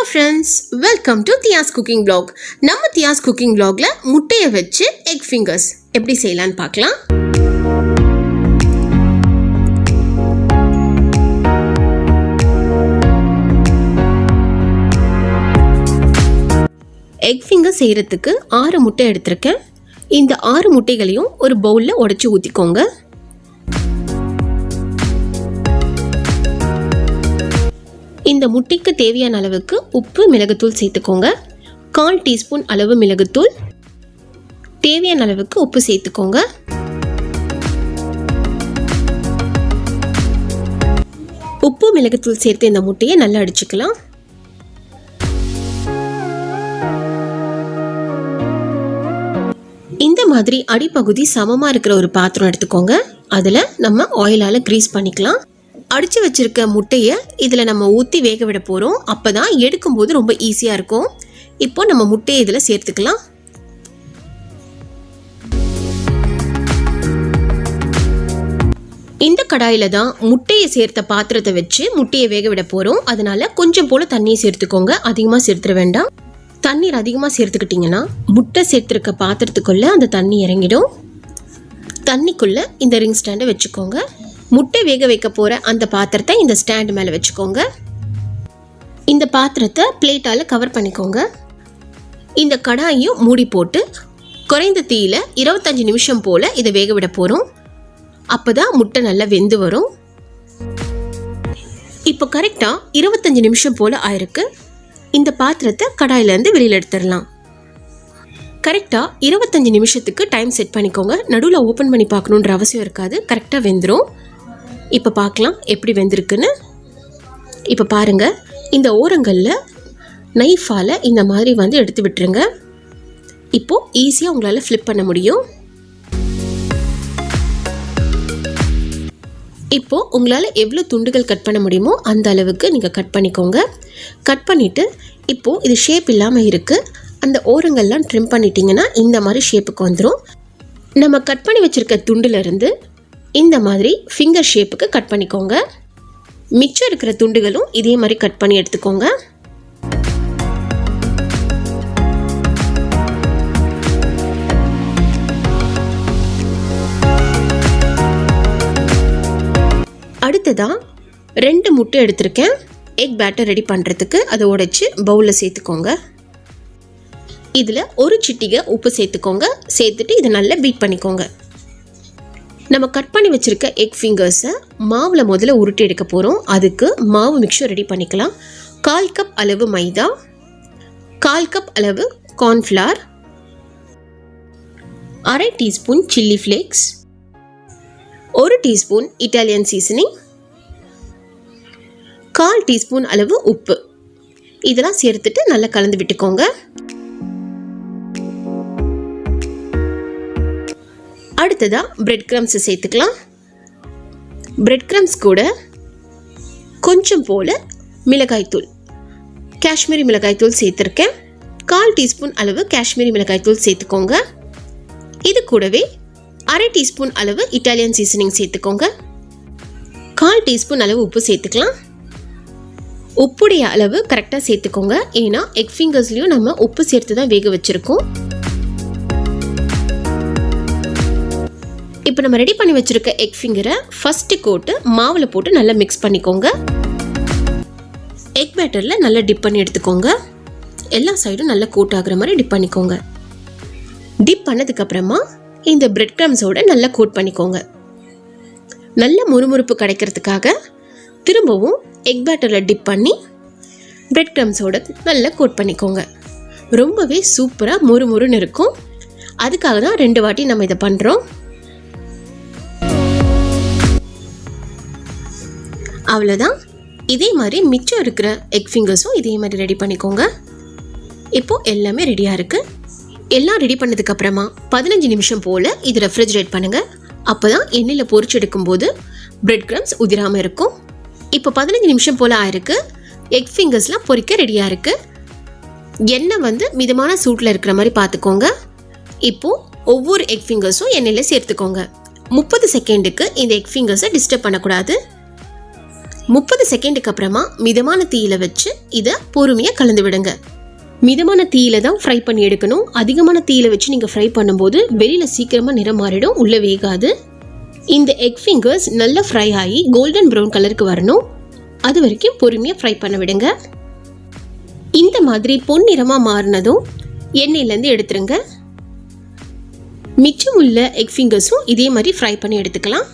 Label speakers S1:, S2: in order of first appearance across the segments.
S1: Hello friends, welcome to Tia's Cooking Vlog. நம்ம Tia's Cooking Vlogல முட்டையை வச்சு egg fingers எப்படி செய்யலாம்னு பார்க்கலாம். egg fingers செய்யறதுக்கு 6 முட்டை எடுத்துர்க்கேன். இந்த 6 முட்டைகளையும் ஒரு பவுல்ல உடைச்சு ஊத்திக்கோங்க. இந்த முட்டைக்கு தேவையான அளவுக்கு உப்பு மிளகுத்தூள் சேர்த்துக்கோங்க. 1/4 டீஸ்பூன் அளவு மிளகுத்தூள், தேவையான அளவுக்கு உப்பு சேர்த்துக்கோங்க. உப்பு மிளகுத்தூள் சேர்த்து இந்த முட்டையை நல்லா அடிச்சுக்கலாம். இந்த மாதிரி அடிப்பகுதி சமமா இருக்கிற ஒரு பாத்திரம் எடுத்துக்கோங்க. அதுல நம்ம ஆயிலால கிரீஸ் பண்ணிக்கலாம். அடிச்சு வச்சிருக்க முட்டையை இதில் நம்ம ஊற்றி வேக விட போகிறோம். அப்போ தான் எடுக்கும்போது ரொம்ப ஈஸியாக இருக்கும். இப்போ நம்ம முட்டையை இதில் சேர்த்துக்கலாம். இந்த கடாயில் தான் முட்டையை சேர்த்த பாத்திரத்தை வச்சு முட்டையை வேக விட போகிறோம். அதனால கொஞ்சம் போல் தண்ணியை சேர்த்துக்கோங்க. அதிகமாக சேர்த்துட வேண்டாம். தண்ணீர் அதிகமாக சேர்த்துக்கிட்டிங்கன்னா முட்டை சேர்த்துருக்க பாத்திரத்துக்குள்ளே அந்த தண்ணி இறங்கிடும். தண்ணிக்குள்ளே இந்த ரிங் ஸ்டாண்டை வச்சுக்கோங்க. முட்டை வேக வைக்க போகிற அந்த பாத்திரத்தை இந்த ஸ்டாண்டு மேலே வச்சுக்கோங்க. இந்த பாத்திரத்தை பிளேட்டால் கவர் பண்ணிக்கோங்க. இந்த கடாயையும் மூடி போட்டு குறைந்த தீயில 25 நிமிஷம் போல் இதை வேக விட போகிறோம். அப்போ தான் முட்டை நல்லா வெந்து வரும். இப்போ கரெக்டாக 25 நிமிஷம் போல் ஆயிருக்கு. இந்த பாத்திரத்தை கடாயிலேருந்து வெளியில் எடுத்துடலாம். கரெக்டாக 25 நிமிஷத்துக்கு டைம் செட் பண்ணிக்கோங்க. நடுவில் ஓப்பன் பண்ணி பார்க்கணுன்ற அவசியம் இருக்காது. கரெக்டாக வெந்துடும். இப்போ பார்க்கலாம் எப்படி வெந்திருக்குன்னு. இப்போ பாருங்கள், இந்த ஓரங்களில் நைஃபால் இந்த மாதிரி வந்து எடுத்து விட்டுருங்க. இப்போது ஈஸியாக உங்களால் ஃப்ளிப் பண்ண முடியும். இப்போது உங்களால் எவ்வளோ துண்டுகள் கட் பண்ண முடியுமோ அந்த அளவுக்கு நீங்கள் கட் பண்ணிக்கோங்க. கட் பண்ணிவிட்டு இப்போது இது ஷேப் இல்லாமல் இருக்குது. அந்த ஓரங்கள்லாம் ட்ரிம் பண்ணிட்டீங்கன்னா இந்த மாதிரி ஷேப்புக்கு வந்துடும். நம்ம கட் பண்ணி வச்சுருக்க துண்டுலேருந்து இந்த மாதிரி ஃபிங்கர் ஷேப்புக்கு கட் பண்ணிக்கோங்க. மிச்சம் இருக்கிற துண்டுகளும் இதே மாதிரி கட் பண்ணி எடுத்துக்கோங்க. அடுத்ததான் 2 முட்டை எடுத்திருக்கேன். எக் பேட்டர் ரெடி பண்ணுறதுக்கு அதை உடைச்சு பவுலில் சேர்த்துக்கோங்க. இதில் ஒரு சிட்டிகை உப்பு சேர்த்துக்கோங்க. சேர்த்துட்டு இதை நல்லா பீட் பண்ணிக்கோங்க. நம்ம கட் பண்ணி வச்சுருக்க எக் ஃபிங்கர்ஸை மாவில் முதல்ல உருட்டி எடுக்க போகிறோம். அதுக்கு மாவு மிக்சர் ரெடி பண்ணிக்கலாம். 1/4 கப் அளவு மைதா, 1/4 கப் அளவு cornflour, 1/2 teaspoon chilli flakes, 1 teaspoon Italian seasoning, 1/4 teaspoon அளவு உப்பு. இதெல்லாம் சேர்த்துட்டு நல்லா கலந்து விட்டுக்கோங்க. அடுத்ததாக பிரெட் கிரம்ஸ் சேர்த்துக்கலாம். பிரெட் கிரம்ஸ் கூட கொஞ்சம் போல் மிளகாய்த்தூள், காஷ்மீரி மிளகாய்த்தூள் சேர்த்துருக்கேன். 1/4 டீஸ்பூன் அளவு காஷ்மீரி மிளகாய்த்தூள் சேர்த்துக்கோங்க. இது கூடவே 1/2 டீஸ்பூன் அளவு இட்டாலியன் சீசனிங் சேர்த்துக்கோங்க. 1/4 டீஸ்பூன் அளவு உப்பு சேர்த்துக்கலாம். உப்புடைய அளவு கரெக்டாக சேர்த்துக்கோங்க. ஏன்னா எக் ஃபிங்கர்ஸ்லையும் நம்ம உப்பு சேர்த்து தான் வேக வச்சுருக்கோம். இப்போ நம்ம ரெடி பண்ணி வச்சுருக்க எக் ஃபிங்கரை ஃபஸ்ட்டு கோட்டு மாவில் போட்டு நல்லா மிக்ஸ் பண்ணிக்கோங்க. எக் பேட்டரில் நல்லா டிப் பண்ணி எடுத்துக்கோங்க. எல்லா சைடும் நல்லா கோட் ஆகுற மாதிரி டிப் பண்ணிக்கோங்க. டிப் பண்ணதுக்கப்புறமா இந்த பிரெட் கிரம்ஸோட நல்லா கோட் பண்ணிக்கோங்க. நல்ல முறுமுறுப்பு கிடைக்கிறதுக்காக திரும்பவும் எக் பேட்டரில் டிப் பண்ணி பிரெட் கிரம்ஸோட நல்லா கோட் பண்ணிக்கோங்க. ரொம்பவே சூப்பராக முறுமுறுன்னு இருக்கும். அதுக்காக தான் 2 வாட்டி நம்ம இதை பண்ணுறோம். அவ்வளோதான். இதே மாதிரி மிச்சம் இருக்கிற எக் ஃபிங்கர்ஸும் இதே மாதிரி ரெடி பண்ணிக்கோங்க. இப்போது எல்லாமே ரெடியாக இருக்குது. எல்லாம் ரெடி பண்ணதுக்கப்புறமா 15 நிமிஷம் போல் இது ரெஃப்ரிஜரேட் பண்ணுங்கள். அப்போ தான் எண்ணெயில் பொரிச்சு எடுக்கும்போது பிரெட் கிரம்ஸ் உதிராமல் இருக்கும். இப்போ 15 நிமிஷம் போல் ஆயிருக்கு. எக் ஃபிங்கர்ஸ்லாம் பொரிக்க ரெடியாக இருக்குது. எண்ணெய் வந்து மிதமான சூட்டில் இருக்கிற மாதிரி பார்த்துக்கோங்க. இப்போது ஒவ்வொரு எக் ஃபிங்கர்ஸும் எண்ணெயில் சேர்த்துக்கோங்க. 30 செகண்டுக்கு இந்த எக் ஃபிங்கர்ஸை டிஸ்டர்ப் பண்ணக்கூடாது. 30 செகண்டுக்கு அப்புறமா மிதமான தீயில வச்சு இதை பொறுமையாக கலந்து விடுங்க. மிதமான தீயில தான் ஃப்ரை பண்ணி எடுக்கணும். அதிகமான தீயில வச்சு நீங்கள் ஃப்ரை பண்ணும்போது வெளியில் சீக்கிரமாக நிறம் மாறிடும், உள்ளே வேகாது. இந்த எக் ஃபிங்கர்ஸ் நல்லா ஃப்ரை ஆகி கோல்டன் ப்ரௌன் கலருக்கு வரணும். அது வரைக்கும் பொறுமையாக ஃப்ரை பண்ண விடுங்க. இந்த மாதிரி பொன்னிறமாக மாறினதும் எண்ணெயிலேருந்து எடுத்துருங்க. மிச்சம் உள்ள எக் ஃபிங்கர்ஸும் இதே மாதிரி ஃப்ரை பண்ணி எடுத்துக்கலாம்.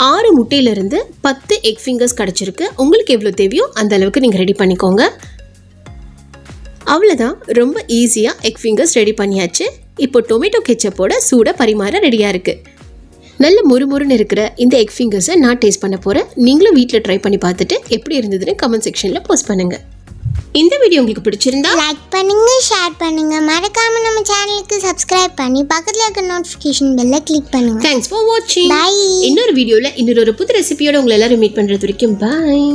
S1: 6 முட்டையிலிருந்து 10 எக் ஃபிங்கர்ஸ் கிடச்சிருக்கு. உங்களுக்கு எவ்வளோ தேவையோ அந்த அளவுக்கு நீங்கள் ரெடி பண்ணிக்கோங்க. அவ்வளோதான், ரொம்ப ஈஸியாக எக் ஃபிங்கர்ஸ் ரெடி பண்ணியாச்சு. இப்போ டொமேட்டோ கெச்சப்போட சூட பரிமாற ரெடியாக இருக்குது. நல்ல முறுமுறுன்னு இருக்கிற இந்த எக் ஃபிங்கர்ஸை நான் டேஸ்ட் பண்ண போகிறேன். நீங்களும் வீட்டில் ட்ரை பண்ணி பார்த்துட்டு எப்படி இருந்ததுன்னு கமெண்ட் செக்ஷனில் போஸ்ட் பண்ணுங்கள். இந்த வீடியோ உங்களுக்கு பிடிச்சிருந்தா
S2: லைக் பண்ணுங்க, ஷேர் பண்ணுங்க, மறக்காம நம்ம சேனலுக்கு சப்ஸ்கிரைப் பண்ணி பக்கத்துல இருக்க நோட்டிஃபிகேஷன் பெல்லை கிளிக் பண்ணுங்க.
S1: தேங்க்ஸ் ஃபார் வாட்சிங்.
S2: பை.
S1: இன்னொரு வீடியோவில் இன்னொரு புது ரெசிபியோட உங்களை எல்லாரும் மீட் பண்ணுறது வரைக்கும் பாய்.